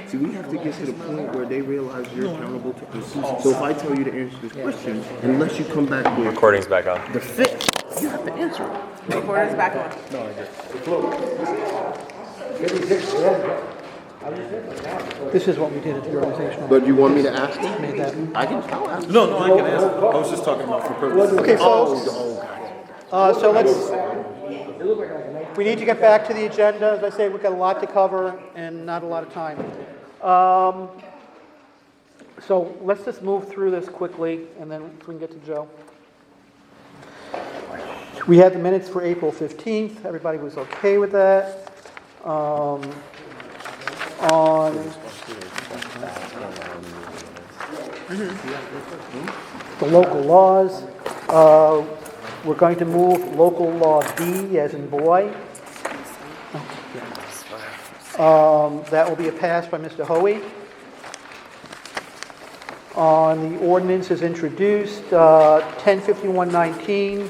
See, we have to get to the point where they realize you're accountable to us. So if I tell you to answer this question, unless you come back with Recording's back on. the fit, you have to answer it. Recorder's back on. This is what we did at the organizational. But you want me to ask him? Made that. I'll ask him. No, I can ask. I was just talking about for purposes. Okay, folks. So let's. We need to get back to the agenda. As I say, we've got a lot to cover and not a lot of time. So let's just move through this quickly, and then we can get to Joe. We had the minutes for April 15th. Everybody was okay with that. On the local laws, we're going to move local law B as in boy. That will be a pass by Mr. Hoey. On the ordinance as introduced, 105119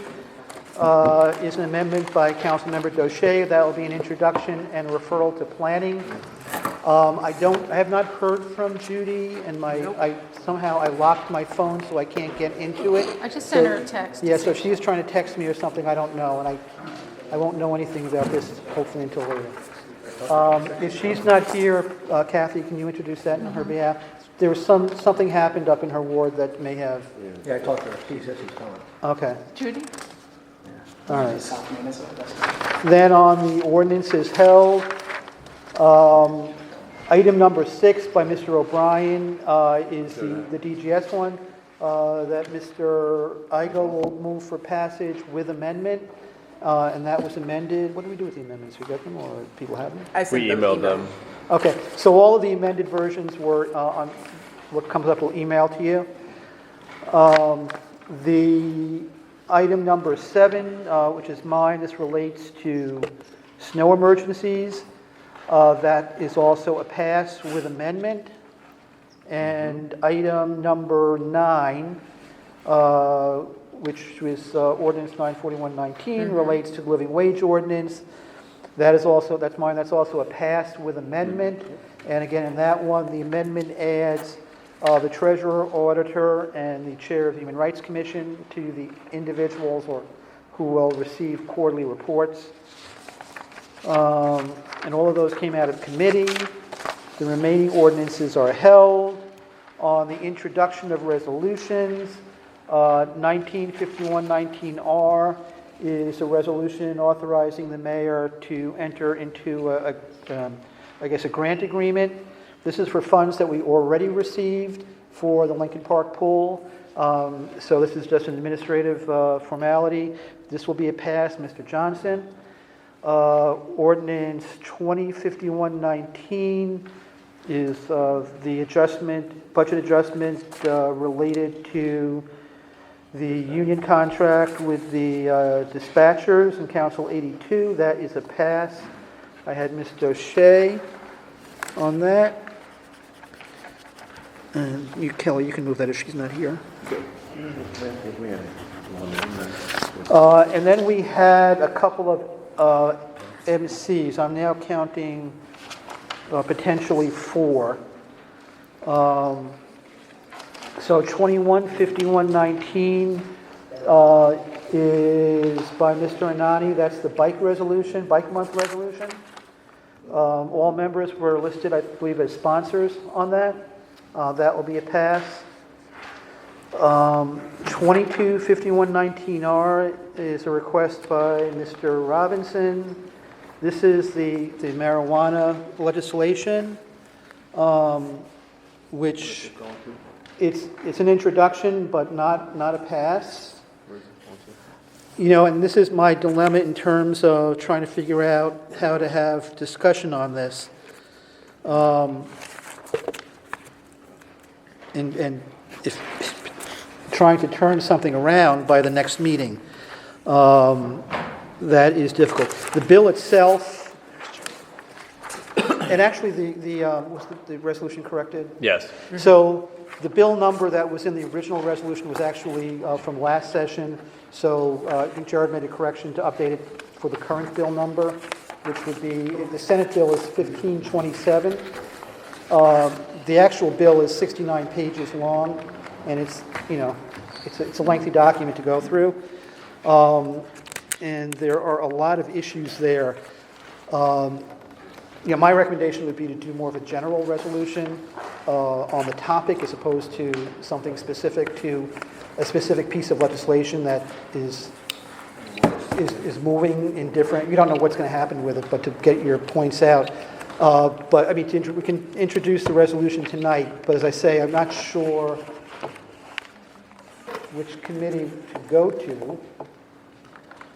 is an amendment by Councilmember Doche. That will be an introduction and referral to planning. I have not heard from Judy, and somehow I locked my phone, so I can't get into it. I just sent her a text. Yeah, so she's trying to text me or something, I don't know, and I won't know anything about this hopefully until later. If she's not here, Kathy, can you introduce that on her behalf? There was something happened up in her ward that may have. Yeah, I talked to her. She says she's coming. Okay. Judy? All right. Then on the ordinances held, item number 6 by Mr. O'Brien is the DGS one that Mr. Igo will move for passage with amendment, and that was amended. What do we do with the amendments? We get them, or people have them? We emailed them. Okay, so all of the amended versions were on what comes up will email to you. The item number 7, which is mine, this relates to snow emergencies. That is also a pass with amendment. And item number 9, which was ordinance 94119, relates to the living wage ordinance. That's mine, that's also a pass with amendment. And again, in that one, the amendment adds the treasurer, auditor, and the chair of the Human Rights Commission to the individuals who will receive quarterly reports. And all of those came out of committee. The remaining ordinances are held. On the introduction of resolutions, 1951-19R is a resolution authorizing the mayor to enter into a grant agreement. This is for funds that we already received for the Lincoln Park pool. So this is just an administrative formality. This will be a pass, Mr. Johnson. Ordinance 2051-19 is the budget adjustment related to the union contract with the dispatchers in Council 82. That is a pass. I had Ms. Doche on that. And Kelly, you can move that if she's not here. And then we had a couple of MCs. I'm now counting potentially 4. So 215119 is by Mr. Anani. That's the bike month resolution. All members were listed, I believe, as sponsors on that. That will be a pass. 225119R is a request by Mr. Robinson. This is the marijuana legislation, which it's an introduction, but not a pass. And this is my dilemma in terms of trying to figure out how to have discussion on this. And if trying to turn something around by the next meeting, that is difficult. The bill itself, and actually was the resolution corrected? Yes. So the bill number that was in the original resolution was actually from last session. So I think Jared made a correction to update it for the current bill number, which would be, the Senate bill is 1527. The actual bill is 69 pages long, and it's, it's a lengthy document to go through. And there are a lot of issues there. My recommendation would be to do more of a general resolution on the topic as opposed to something specific to a specific piece of legislation that is moving in different, you don't know what's going to happen with it, but to get your points out. But I mean, we can introduce the resolution tonight, but as I say, I'm not sure which committee to go to,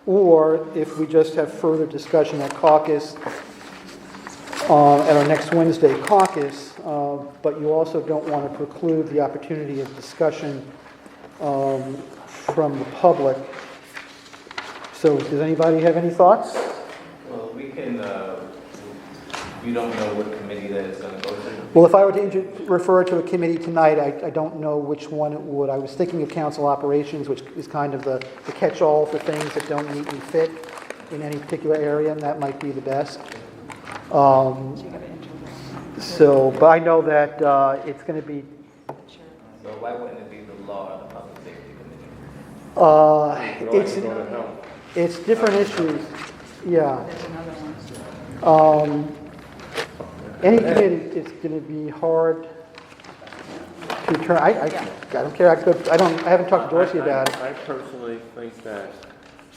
or if we just have further discussion at caucus, at our next Wednesday caucus, but you also don't want to preclude the opportunity of discussion from the public. So does anybody have any thoughts? Well, we can, you don't know what committee that it's going to go to? Well, if I were to refer to a committee tonight, I don't know which one it would. I was thinking of council operations, which is kind of the catch-all for things that don't neatly fit in any particular area, and that might be the best. But I know that it's going to be... So why wouldn't it be the law or the public safety committee? It's different issues, yeah. There's another one. Any committee, it's going to be hard to turn, I don't care, I haven't talked to Dorsey about it. I personally think that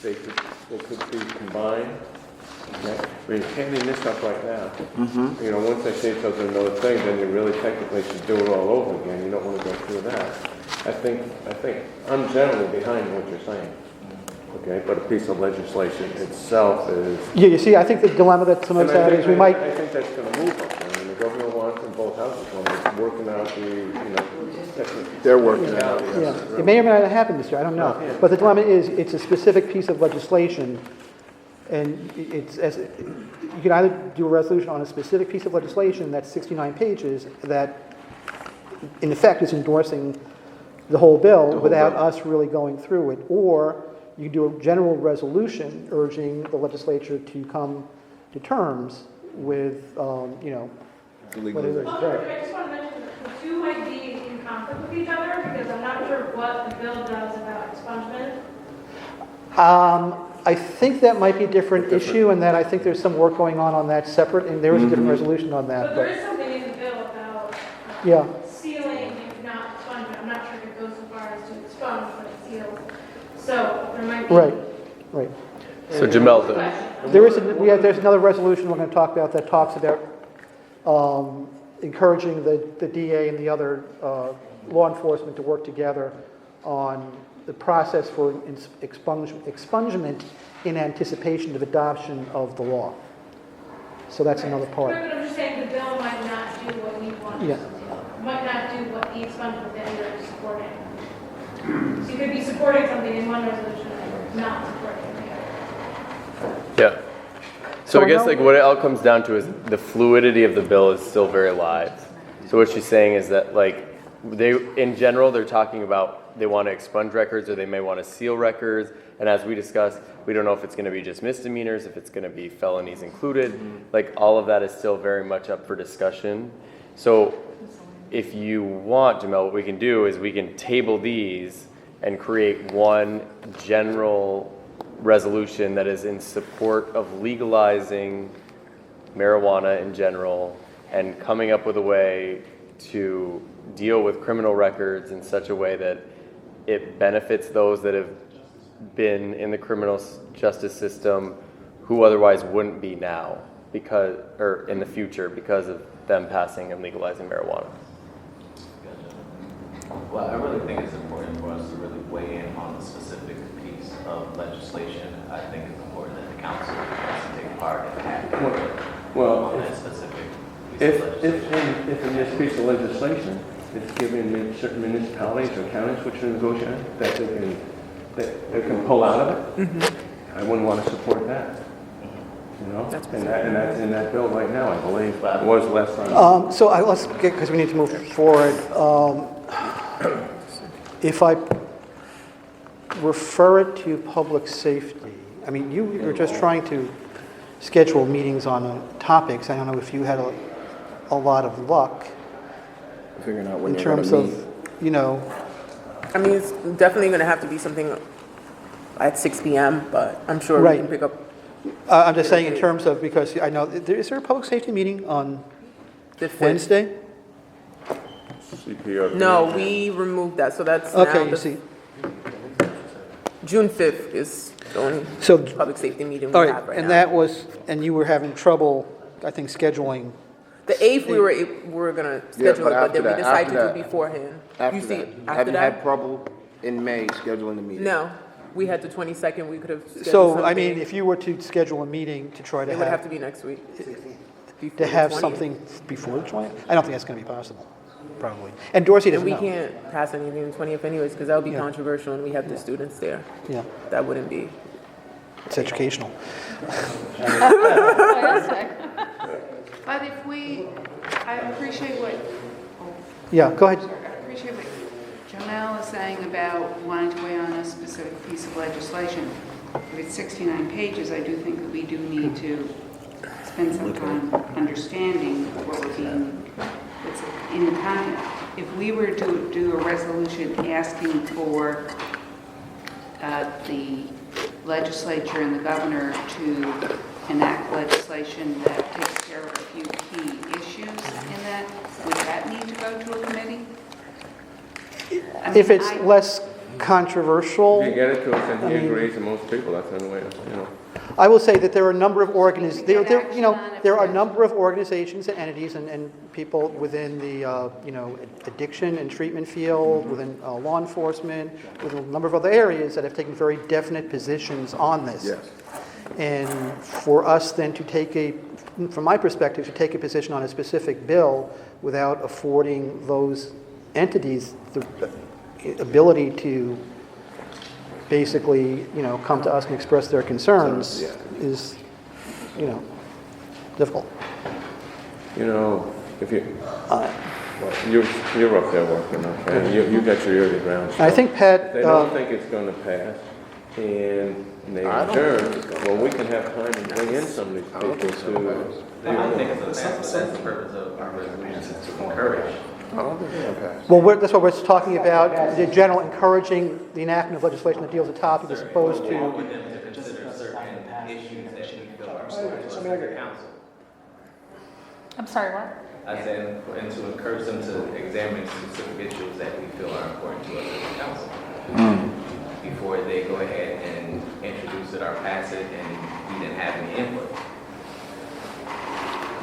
they could be combined. Okay? I mean, handing this up like that, once they say something another thing, then you really technically should do it all over again. You don't want to go through that. I think I'm generally behind what you're saying. Okay, but a piece of legislation itself is... Yeah, you see, I think the dilemma that some of us have is we might... I think that's going to move up. I mean, the governor wants in both houses when they're working out They're working out. Yeah, it may or may not happen this year, I don't know. But the dilemma is, it's a specific piece of legislation, and you can either do a resolution on a specific piece of legislation that's 69 pages that, in effect, is endorsing the whole bill without us really going through it, or you do a general resolution urging the legislature to come to terms with, what it is. I just want to mention that the two might be in conflict with each other because I'm not sure what the bill does about expungement. I think that might be a different issue, and that I think there's some work going on that separate, and there is a different resolution on that. But there is something in the bill about sealing, not expungement. I'm not sure if it goes so far as to expunge, but it seals. So there might be... Right. So Jamel, There's another resolution we're going to talk about that talks about encouraging the DA and the other law enforcement to work together on the process for expungement in anticipation of adoption of the law. So that's another part. But I'm just saying the bill might not do what we want. Yeah. Might not do what the expungement that you're supporting. So you could be supporting something in one resolution and not supporting the other. yeah. So I guess what it all comes down to is the fluidity of the bill is still very live. So what she's saying is that in general, they're talking about they want to expunge records or they may want to seal records. And as we discussed, we don't know if it's going to be just misdemeanors, if it's going to be felonies included. All of that is still very much up for discussion. So if you want, Jamel, what we can do is we can table these and create one general resolution that is in support of legalizing marijuana in general and coming up with a way to deal with criminal records in such a way that it benefits those that have been in the criminal justice system who otherwise wouldn't be now or in the future because of them passing and legalizing marijuana. Well, I really think it's important for us to really weigh in on a specific piece of legislation. I think it's important that the council has to take part in acting on that specific piece of legislation. If in this piece of legislation it's giving certain municipalities or counties which are negotiating that they can pull out of it, I wouldn't want to support that. And that's in that bill right now, I believe. It was less than. So let's get, because we need to move forward. If I refer it to public safety, I mean, you were just trying to schedule meetings on topics. I don't know if you had a lot of luck Figuring out when in they're gonna terms meet. of, you know, I mean, it's definitely going to have to be something at 6 p.m., but I'm sure Right. we can pick up I'm just saying in terms of, because I know, is there a public safety meeting on the 5th. Wednesday? CPR. No, we removed that, so that's now Okay, you the see. June 5th is the only So, public safety meeting we all have right, right and now. that was, and you were having trouble, I think, scheduling. The 8th, we were going to schedule but it, but then we after that- decided to after do that- beforehand. After You see, that, after have you had that? trouble in May scheduling the meeting? No, we had the 22nd, we could have scheduled So, something. I mean, if you were to schedule a meeting to try to It would have to have, be next week. Before to the have 20th. something before the 20th, I don't think that's going to be possible, probably. And Dorsey And doesn't we know. can't pass anything on the 20th anyways, because that would be Yeah. controversial, and we have the students there. Yeah, That wouldn't be. it's educational. But if we, I appreciate what, Yeah, go ahead. I appreciate what Jonelle is saying about wanting to weigh on a specific piece of legislation. If it's 69 pages, I do think that we do need to spend some time understanding what we're being, what's in the content. If we were to do a resolution asking for the legislature and the governor to enact legislation that takes care of a few key issues in that, would that need to go to a committee? I mean, If it's I- less controversial, If you get it to us and he agrees, and most people, that's the only way, you know. I will say that there are a number of there, Get there, you know, action on it there are a first. number of organizations and entities and people within the, you know, addiction and treatment field, within law enforcement, within a number of other areas that have taken very definite positions on this. Yes. And for us then to take from my perspective, to take a position on a specific bill without affording those entities the ability to basically, you know, come to us and express their concerns is, you know, difficult. You know, if you, you're up there working, okay? You got your ear to the ground. I think Pat, They don't think it's gonna pass, and they adjourn, well, we can have time to bring in some of these people to. I think it's that's the purpose of our resolution, is to encourage. I don't think they're gonna pass. well, that's what we're talking about, the general encouraging the enactment of legislation that deals with the topic as opposed For to, them to consider certain issues that we feel are important to us as a council. I'm sorry, what? I said, and to encourage them to examine specific issues that we feel are important to us as a council. Before they go ahead and introduce it or pass it and we didn't have any input.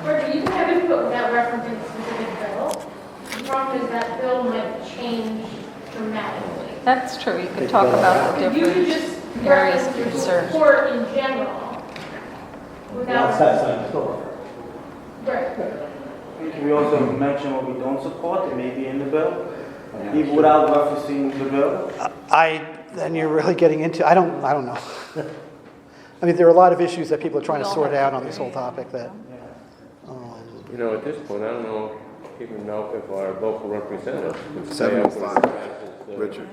Or you can have input without referencing a specific bill. The problem is that bill might change dramatically. That's true, you could talk about the If you could different just areas reference of your concern. support in general, without. Right. Can we also mention what we don't support, it may be in the bill, even without referencing the bill? then you're really getting into, I don't know. I mean, there are a lot of issues that people are trying to sort out on this whole topic that, You know, at this point, I don't know, even know if our local representatives. would stay up with 7:05. the- Richard.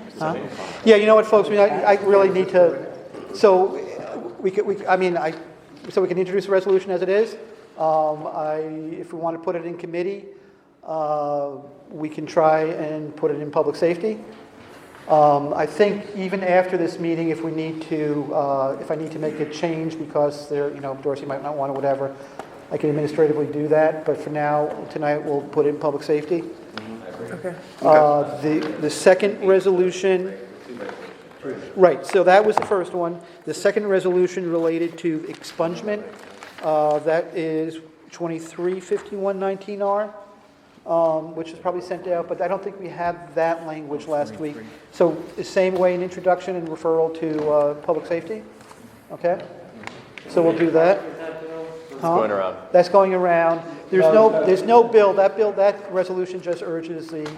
yeah, you know what, folks, I mean, I really need to, so we can introduce a resolution as it is. If we want to put it in committee, we can try and put it in public safety. I think even after this meeting, if we need to, if I need to make a change because there, you know, Dorsey might not want to, whatever, I can administratively do that. But for now, tonight we'll put it in public safety. Okay. The second resolution, right? So that was the first one. The second resolution related to expungement. That is 235119R. Which is probably sent out, but I don't think we had that language last week. So the same way, an introduction and referral to public safety? Okay? So we'll do that. It's going around. That's going around. There's no bill. That resolution just urges the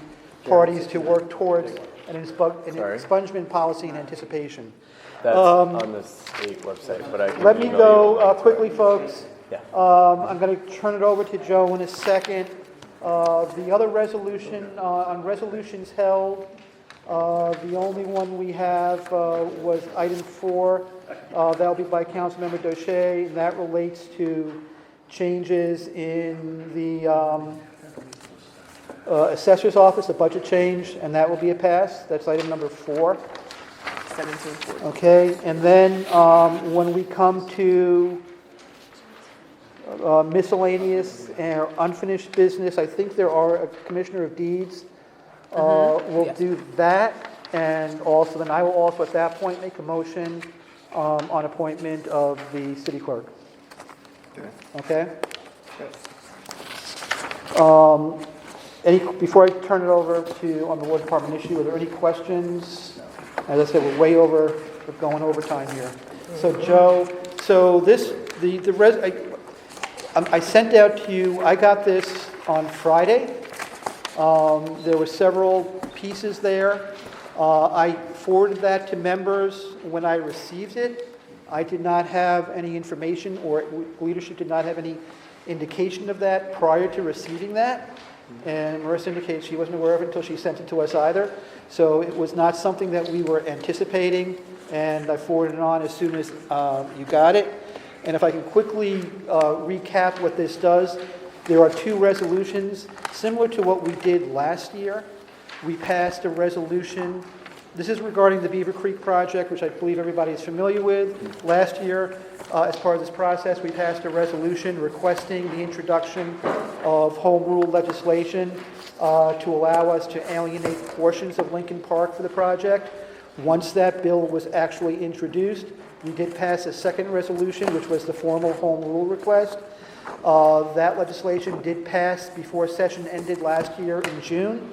parties to work towards an expungement policy in anticipation. That's on the state website, but I can Let me email go you. quickly, folks. Yeah. I'm going to turn it over to Joe in a second. The other resolution, on resolutions held, the only one we have was item 4. That'll be by Councilmember Doche, and that relates to changes in the assessor's office, a budget change, and that will be a pass. That's item number 4. 1740. Okay, and then when we come to miscellaneous and unfinished business, I think there are a commissioner of deeds. We'll Yes. do that, and also, then I will also at that point make a motion on appointment of the city clerk. Okay? Before I turn it over to, on the War Department issue, are there any questions? As I said, we're going over time here. So Joe, I sent out to you, I got this on Friday. There were several pieces there. I forwarded that to members when I received it. I did not have any information, or leadership did not have any indication of that prior to receiving that. And Marissa indicated she wasn't aware of it until she sent it to us either. So it was not something that we were anticipating, and I forwarded it on as soon as you got it. And if I can quickly recap what this does, there are 2 resolutions similar to what we did last year. We passed a resolution. This is regarding the Beaver Creek project, which I believe everybody is familiar with. Last year, as part of this process, we passed a resolution requesting the introduction of home rule legislation to allow us to alienate portions of Lincoln Park for the project. Once that bill was actually introduced, we did pass a second resolution, which was the formal home rule request. That legislation did pass before session ended last year in June.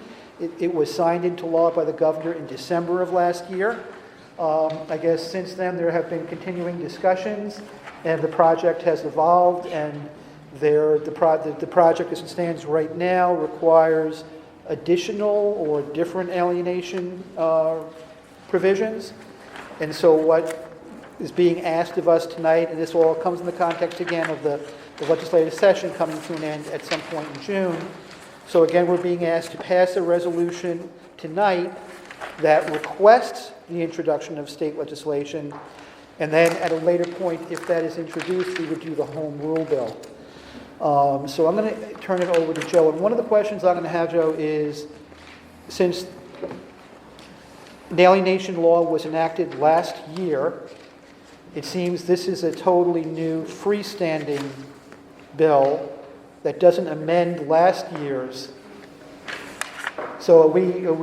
It was signed into law by the governor in December of last year. I guess since then there have been continuing discussions, and the project has evolved, and the project as it stands right now requires additional or different alienation provisions. And so what is being asked of us tonight, and this all comes in the context again of the legislative session coming to an end at some point in June. So again, we're being asked to pass a resolution tonight that requests the introduction of state legislation, and then at a later point, if that is introduced, we would do the home rule bill. So I'm going to turn it over to Joe, and one of the questions I'm going to have, Joe, is since the alienation law was enacted last year, it seems this is a totally new freestanding bill that doesn't amend last year's. So I'm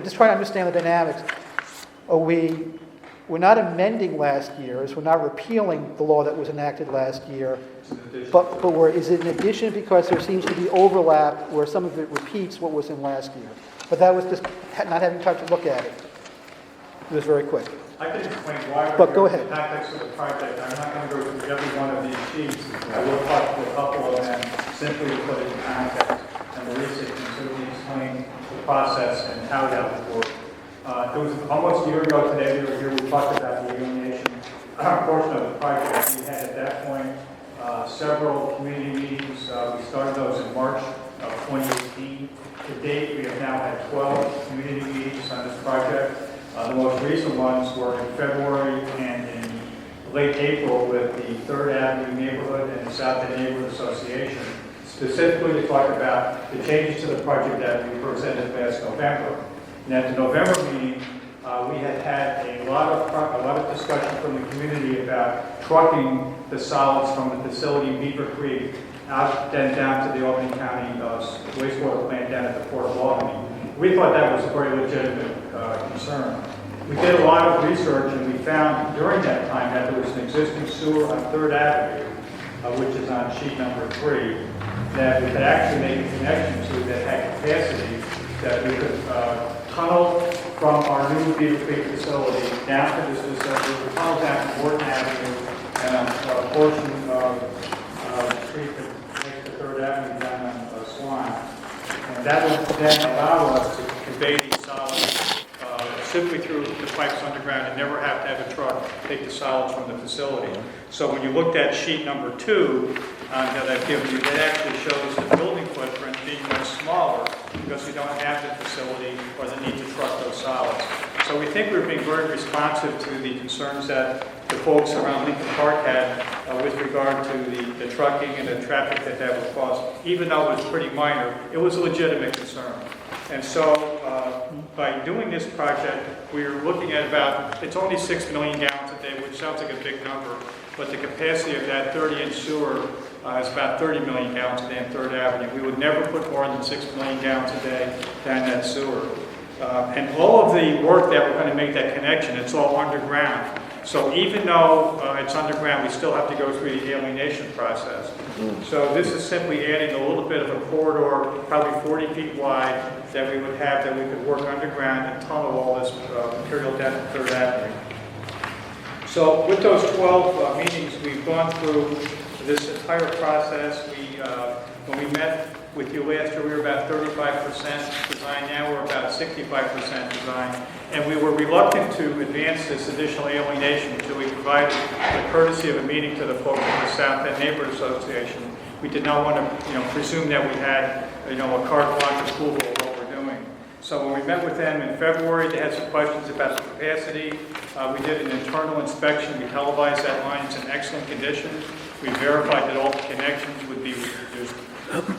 just trying to understand the dynamics. We're not amending last year's, we're not repealing the law that was enacted last year, but is it in addition because there seems to be overlap where some of it repeats what was in last year? But that was just not having time to look at it. It was very quick. I can explain why But go we're ahead. in the context of the project. I'm not going to go through every one of these sheets. I will talk to a couple of them simply to put it in context. And Marissa can certainly explain the process and how that would work. It was almost a year ago today we were here. We talked about the alienation portion of the project. We had at that point several community meetings. We started those in March of 2018. To date, we have now had 12 community meetings on this project. The most recent ones were in February and in late April with the 3rd Avenue Neighborhood and the South End Neighborhood Association, specifically to talk about the changes to the project that we presented last November. And at the November meeting, we had a lot of discussion from the community about trucking the solids from the facility in Beaver Creek out then down to the Albany County wastewater plant down at the Port of Albany. We thought that was a very legitimate concern. We did a lot of research, and we found during that time that there was an existing sewer on 3rd Avenue, which is on sheet number 3, that we could actually make a connection to that had capacity, that we could tunnel from our new Beaver Creek facility down to this facility. We tunnel down to Morton Avenue and a portion of the street that makes the 3rd Avenue down on Swan. And that would then allow us to convey these solids simply through the pipes underground and never have to have a truck take the solids from the facility. So when you looked at sheet number 2 that I've given you, that actually shows the building footprint being much smaller because we don't have the facility or the need to truck those solids. So we think we're being very responsive to the concerns that the folks around Lincoln Park had with regard to the trucking and the traffic that would cause. Even though it was pretty minor, it was a legitimate concern. And so by doing this project, we're looking at about, it's only 6 million gallons a day, which sounds like a big number, but the capacity of that 30-inch sewer is about 30 million gallons a day on 3rd Avenue. We would never put more than 6 million gallons a day down that sewer. And all of the work that we're going to make that connection, it's all underground. So even though it's underground, we still have to go through the alienation process. So this is simply adding a little bit of a corridor, probably 40 feet wide, that we would have, that we could work underground and tunnel all this material down to 3rd Avenue. So with those 12 meetings, we've gone through this entire process. When we met with you last year, we were about 35% design. Now we're about 65% design. And we were reluctant to advance this additional alienation until we provided the courtesy of a meeting to the folks in the South End Neighborhood Association. We did not want to, presume that we had, a carte blanche approval of what we're doing. So when we met with them in February, they had some questions about the capacity. We did an internal inspection. We televised that line. It's in excellent condition. We verified that all the connections would be reduced.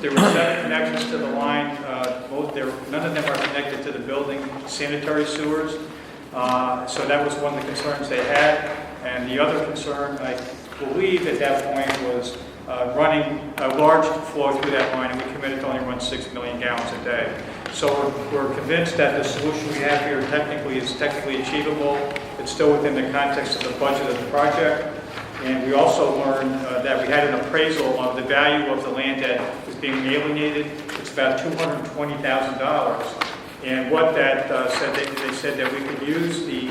There were 7 connections to the line. None of them are connected to the building sanitary sewers. So that was one of the concerns they had. And the other concern, I believe at that point, was running a large flow through that line, and we committed to only run 6 million gallons a day. So we're convinced that the solution we have here is technically achievable. It's still within the context of the budget of the project. And we also learned that we had an appraisal of the value of the land that was being alienated. It's about $220,000. And what that said, they said that we could use the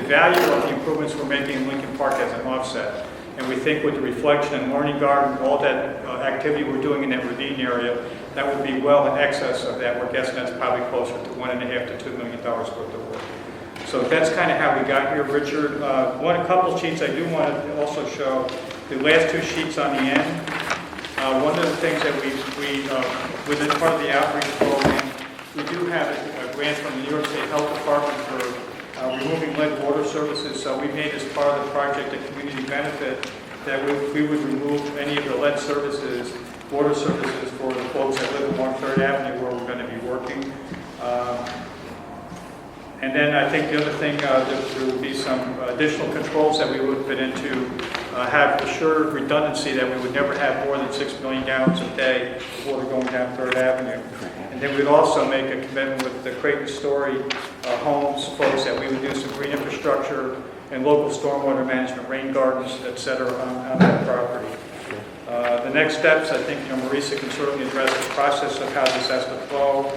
value of the improvements we're making in Lincoln Park as an offset. And we think with the reflection and learning garden, all that activity we're doing in that ravine area, that would be well in excess of that. We're guessing that's probably closer to $1.5 to $2 million worth of work. So that's kind of how we got here, Richard. A couple sheets I do want to also show, the last 2 sheets on the end. One of the things that we within part of the outreach program, we do have a grant from the New York State Health Department for removing lead water services. So we made as part of the project a community benefit that we would remove any of the lead services, water services for the folks that live along 3rd Avenue where we're going to be working. And then I think the other thing, there will be some additional controls that we would put into have assured redundancy that we would never have more than 6 million gallons a day of water going down 3rd Avenue. And then we'd also make a commitment with the Creighton Story homes folks that we would do some green infrastructure and local stormwater management, rain gardens, et cetera, on that property. The next steps, I think, Marisa can certainly address the process of how this has to flow.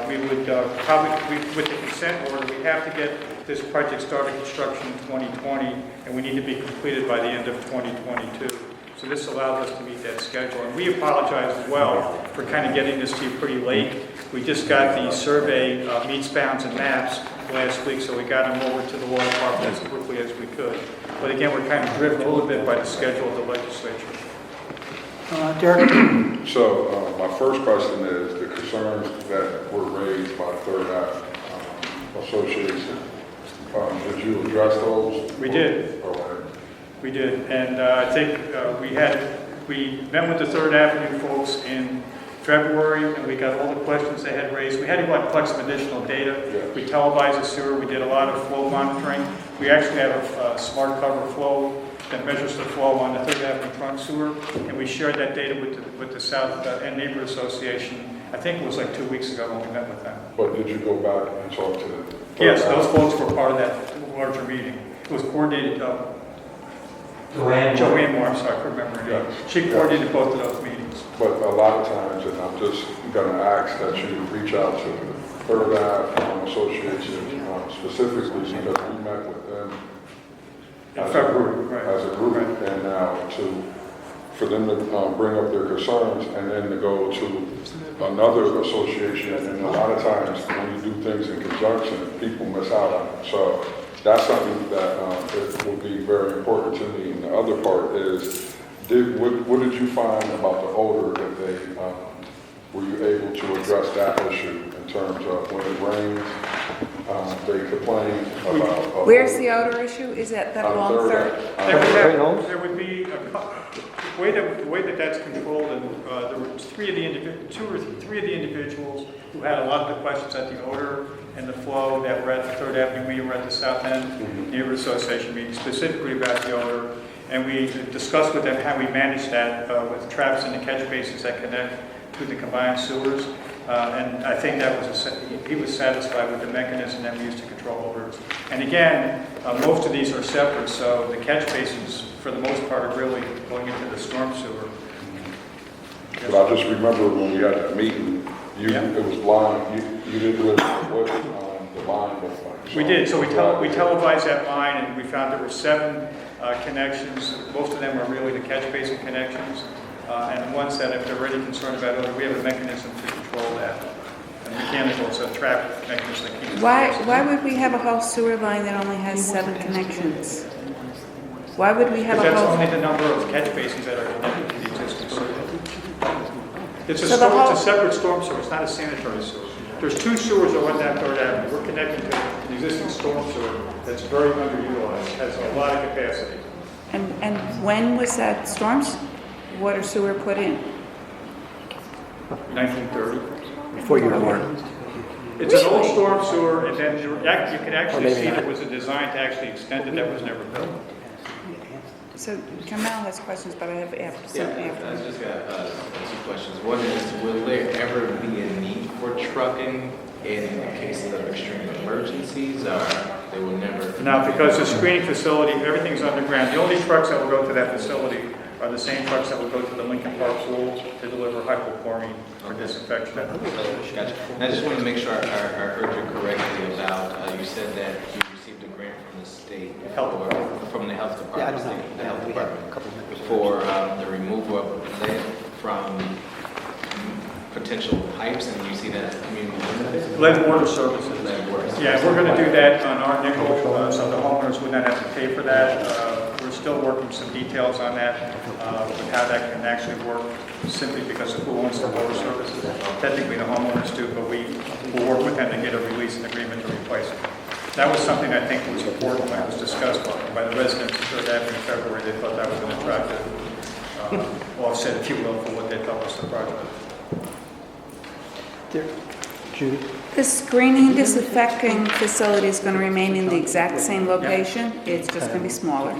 We would probably, with the consent order, we have to get this project started construction in 2020, and we need to be completed by the end of 2022. So this allows us to meet that schedule. And we apologize as well for kind of getting this to you pretty late. We just got the survey meets, bounds, and maps last week, so we got them over to the law department as quickly as we could. But again, we're kind of driven a little bit by the schedule of the legislature. Derek? So my first question is the concerns that were raised by 3rd Avenue Association. Did you address those? We did. We did, and I think we met with the 3rd Avenue folks in February, and we got all the questions they had raised. We had to go out and collect some additional data. Yes. We televised the sewer. We did a lot of flow monitoring. We actually have a smart cover flow that measures the flow on the 3rd Avenue trunk sewer, and we shared that data with the South End Neighborhood Association. I think it was like 2 weeks ago when we met with them. But did you go back and talk to them? Yes, those folks were part of that larger meeting. It was coordinated. Joanne Moore, I'm sorry, I couldn't remember her name. She coordinated both of those meetings. But a lot of times, and I'm just going to ask that you reach out to the 3rd Avenue Association specifically because we met with them In February, as a group, and now for them to bring up their concerns and then to go to another association. And a lot of times when you do things in conjunction, people miss out on it. So that's something that it will be very important to me. And the other part is, what did you find about the odor that they, were you able to address that issue in terms of when it rains they complained about. Where's the odor issue? Is that long third? There would be the way that that's controlled, and there were three of the individuals who had a lot of the questions at the odor and the flow that were at the Third Avenue meeting, were at the South End Neighborhood Association meeting, specifically about the odor. And we discussed with them how we manage that with traps in the catch basins that connect to the combined sewers. And I think that he was satisfied with the mechanism that we used to control odors. And again, most of these are separate, so the catch basins, for the most part, are really going into the storm sewer. But I just remember when we had that meeting, it was blind, you didn't really know what the line looked like. We did, so we televised that line, and we found there were 7 connections. Most of them are really the catch basin connections. And the ones that, if they're really concerned about odor, we have a mechanism to control that. And mechanical, it's a trap mechanism that keeps. Why would we have a whole sewer line that only has 7 connections? Why would we have a Because that's whole? only the number of catch basins that are connected to the existing sewer. It's a separate storm sewer, it's not a sanitary sewer. There's 2 sewers that run down Third Avenue. We're connected to the existing storm sewer that's very underutilized, has a lot of capacity. And when was that water sewer put in? 1930. Before you were born. It's an old storm sewer, and then you can actually see there was a design to actually extend it that was never built. So Kamal has questions, but I have something after. I just got 2 questions. One is, will there ever be a need for trucking in cases of extreme emergencies, or they will never? Now, because the screening facility, everything's underground. The only trucks that will go to that facility are the same trucks that will go to the Lincoln Park pool to deliver hypochlorine for disinfection. Gotcha. And I just want to make sure I heard you correctly about, you said that you received a grant from the state, from the health department, the health department, for the removal of lead from potential pipes, and you see that as a community benefit? Lead water services. Lead water. Yeah, we're going to do that on our nickel, so the homeowners would not have to pay for that. We're still working some details on that, with how that can actually work, simply because of who owns the water services. Technically, the homeowners do, but we will work with them to get a release and agreement to replace it. That was something I think was important when it was discussed by the residents of Third Avenue in February. They thought that was an attractive offset, if you will, for what they thought was the project. Judy? The screening disinfecting facility is going to remain in the exact same location? It's just going to be smaller?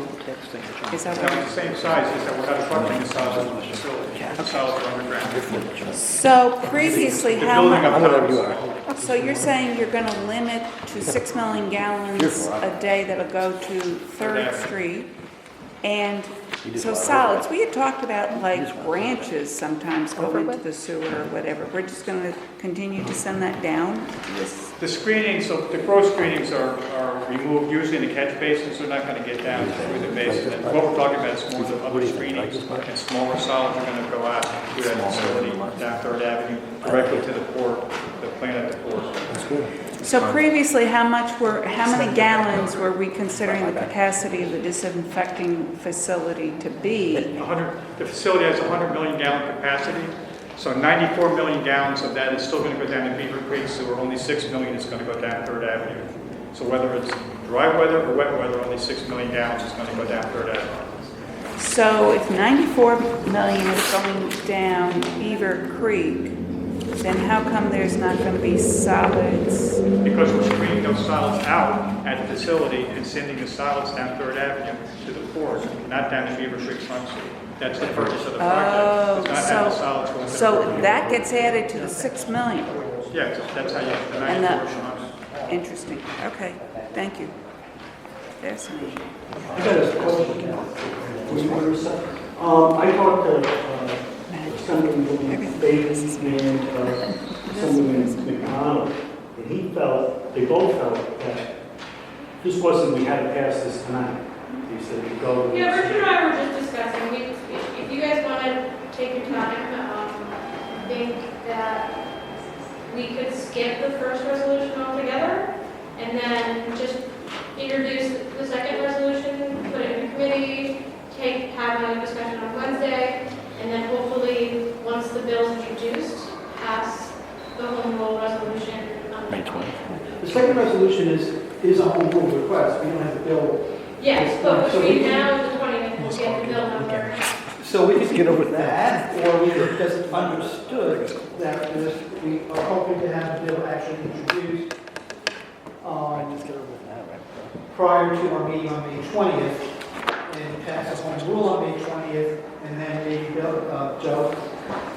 Is that It's right? the same size, is that we're not trucking the solids in the facility. The solids are underground. So previously, The how building much? up top. So you're saying you're going to limit to 6 million gallons a day that'll go to 3rd Street? And so solids, we had talked about like branches sometimes go into the sewer or whatever. We're just going to continue to send that down? The screenings, so the gross screenings are removed usually in the catch basins. They're not going to get down through the basin. And what we're talking about is more the other screenings, and smaller solids are going to go out through that facility down Third Avenue directly to the port, the plant at the port. That's good. So previously, how many gallons were we considering the capacity of the disinfecting facility to be? The facility has 100 million gallon capacity, so 94 million gallons of that is still going to go down to Beaver Creek sewer. Only 6 million is going to go down Third Avenue. So whether it's dry weather or wet weather, only 6 million gallons is going to go down Third Avenue. So if 94 million is going down Beaver Creek, then how come there's not going to be solids? Because we're screening those solids out at the facility and sending the solids down Third Avenue to the port, not down to Beaver Creek front sewer. That's the purpose of the project. It's not have the solids going to the So port. that gets added to the 6 million? Yeah, that's how you, the And 94 shows. Interesting. Okay, thank you. Fascinating. I got a question. I talked to someone in Bates and someone in McDonald, and they both felt that this wasn't, we had to pass this tonight. They said to go. Yeah, Richard and I were just discussing, if you guys want to take your time, I think that we could skip the first resolution altogether, and then just introduce the second resolution, put it in committee, have a discussion on Wednesday, and then hopefully, once the bill's introduced, pass the home rule resolution on May 20th. second resolution is a home rule request. We don't have the bill. Yes, but between now and the 20th, we'll get the bill number. So we could get over that, or we could just understood that we are hoping to have the bill actually introduced prior to our meeting on May 20th, and pass a home rule on May 20th, and then maybe Joe,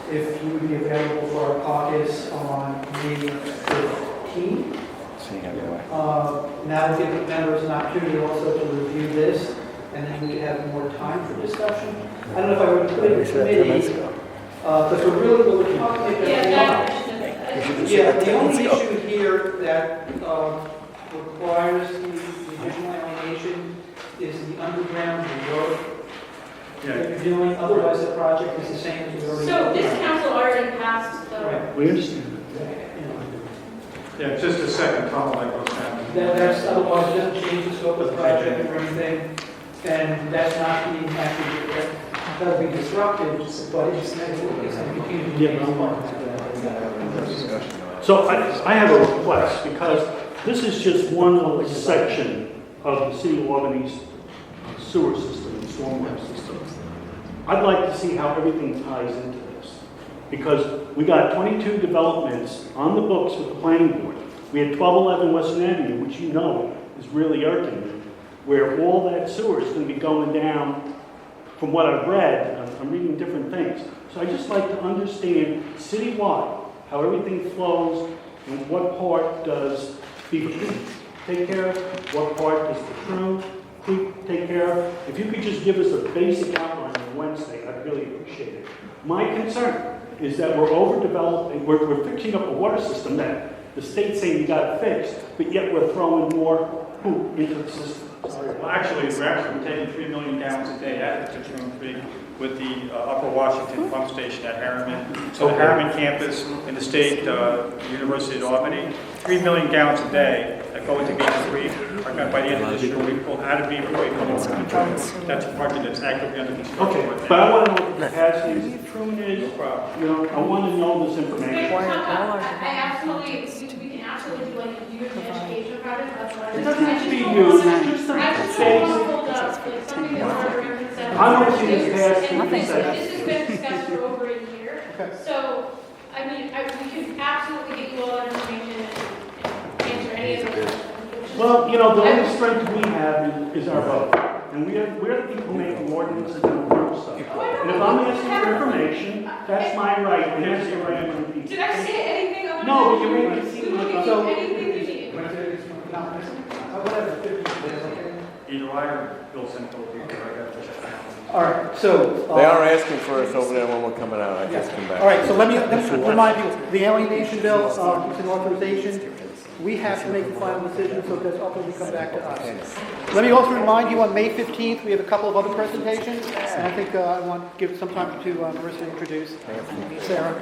if you would be available for our caucus on May 15th. Now we'll give members an opportunity also to review this, and then we could have more time for discussion. I don't know if I would put it in the committee, because what we're talking about. Yeah, the only issue here that requires the additional allocation is the underground work that you're doing. Otherwise, the project is the same as we already. So this council already passed the. Right, we understand. Yeah, just a second tunnel like what's happening. That's otherwise it doesn't change the scope of the project or anything, and that's not being actually, that'll be disruptive, but it's continue to. So I have a request, because this is just one little section of the city of Albany's sewer system and stormwater system. I'd like to see how everything ties into this, because we got 22 developments on the books with the planning board. We had 1211 Western Avenue, which you know is really irking me, where all that sewer is going to be going down. From what I've read, I'm reading different things. So I just like to understand citywide how everything flows and what part does Beaver Creek take care of, what part does the True Creek take care of. If you could just give us a basic outline on Wednesday, I'd really appreciate it. My concern is that we're overdeveloping, we're fixing up a water system that the state's saying we got it fixed, but yet we're throwing more poop into the system. Well, actually, we're taking 3 million gallons a day out of True Creek with the Upper Washington pump station at Harriman. So the Harriman campus in the state University of Albany, 3 million gallons a day that go into Beaver Creek are going by the end of this year. We pull out of Beaver Creek. That's a project that's actively under construction. Okay, but I want to know what the capacity is, the True is, you know, I want to know this information. I absolutely, we can absolutely do like a huge education project. It doesn't have to be huge, just some I just basic. want to hold up, like something that's under consent. I want to see this pass through This consent. has been discussed for over a year. So, I mean, we could absolutely get you all that information and answer any of the questions. Well, you know, the only strength we have is our vote. And we're the people making ordinances and approve stuff. And if I'm asking for information, that's my right, and that's the right of the people. Did I say anything? No, but you made it seem We will like. give you anything you need. Either I or Bill sent over here. I got to check it out. All right, so. They are asking for us over there when we're coming out, I just come back. All right, so let me remind you, the alienation bill, it's an authorization. We have to make the final decision, so that's ultimately come back to us. Let me also remind you, on May 15th, we have a couple of other presentations, and I think I want to give some time to Marissa to introduce Sarah.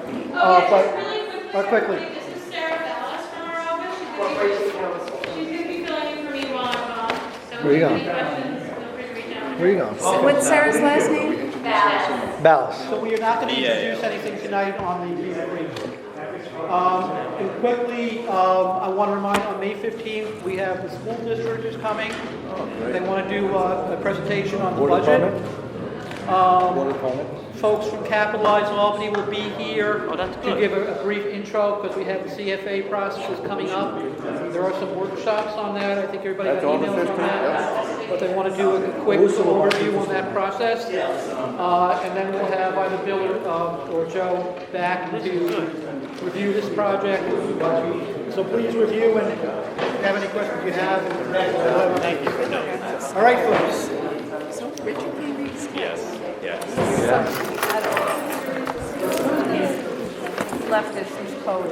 But quickly. This is Sarah Bellis from our office. She's going to be filling in for me while I'm gone. So Where you any going? questions, feel free to reach out. Where are you going? What's Sarah's last name? Ballas. So we are not going to introduce anything tonight on the Beaver Creek. And quickly, I want to remind, on May 15th, we have the school district is coming. They want to do a presentation on the budget. Folks from Capitalize Albany will be here to give a brief intro, because we have the CFA processes coming up. There are some workshops on that. I think everybody got emails on that. But they want to do a quick overview on that process. And then we'll have either Bill or Joe back to review this project. So please review, and if you have any questions you have. Thank you. All right, folks. Yes, yes. Left his code.